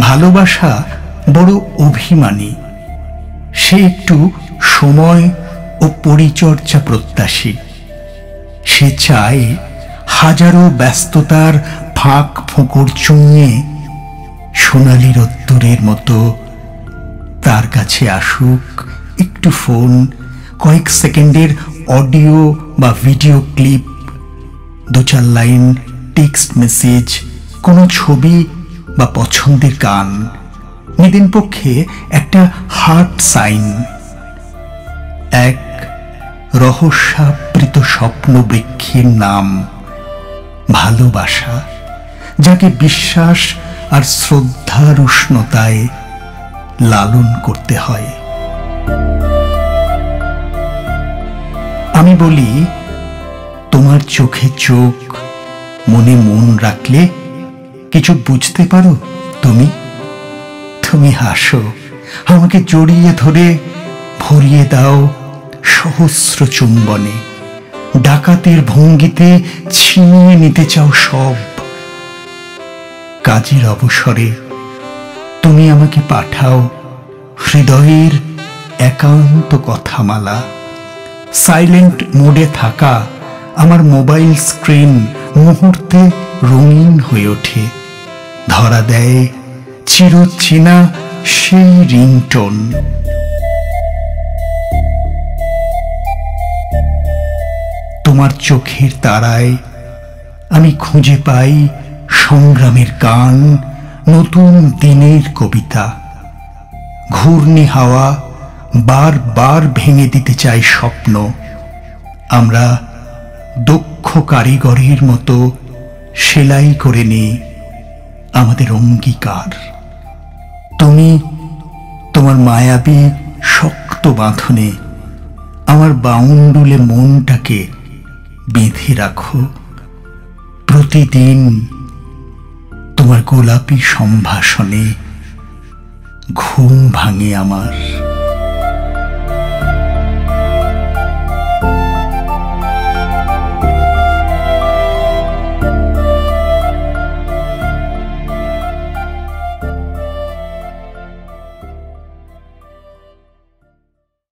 ভালোবাসা বড় অভিমানী। সে একটু সময় ও পরিচর্যা প্রত্যাশী। সে চায় হাজারো ব্যস্ততার ফাঁক ফোঁকর চুঁয়ে সোনালি রোদ্দুরের মতো তার কাছে আসুক একটু ফোন, কয়েক সেকেন্ডের অডিও বা ভিডিও ক্লিপ, দু চার লাইন টেক্সট মেসেজ, কোনো ছবি বা পছন্দের গান, নিদেন পক্ষে একটা হার্ট সাইন। এক রহস্যাবৃত স্বপ্ন বৃক্ষের নাম ভালোবাসা, যাকে বিশ্বাস আর শ্রদ্ধার উষ্ণতায় লালন করতে হয়। আমি বলি, তোমার চোখে চোখ, মনে মন রাখলে কিছু বুঝতে পারো তুমি। তুমি হাসো, আমাকে জড়িয়ে ধরে ভরিয়ে দাও সহস্র চুম্বনে। ডাকাতের ভঙ্গিতে ছিনিয়ে নিতে চাও সব। কাজের অবসরে তুমি আমাকে পাঠাও হৃদয়ের একান্ত কথামালা। সাইলেন্ট মোডে থাকা আমার মোবাইল স্ক্রিন মুহূর্তে রঙিন হয়ে ওঠে। ধরা দেয় চিরচেনা সেই রিংটোন। তোমার চোখের তারায় আমি খুঁজে পাই সংগ্রামের গান, নতুন দিনের কবিতা। ঘূর্ণি হাওয়া বারবার ভেঙে দিতে চাই স্বপ্ন। আমরা দক্ষ কারিগরের মতো সেলাই করে নিই আমাদের অঙ্গীকার। তুমি তোমার মায়াবী শক্ত বাঁধনে আমার বাউন্ডুলে মনটাকে বেঁধে রাখো। প্রতিদিন তোমার গোলাপি সম্ভাষণে ঘুম ভাঙে আমার।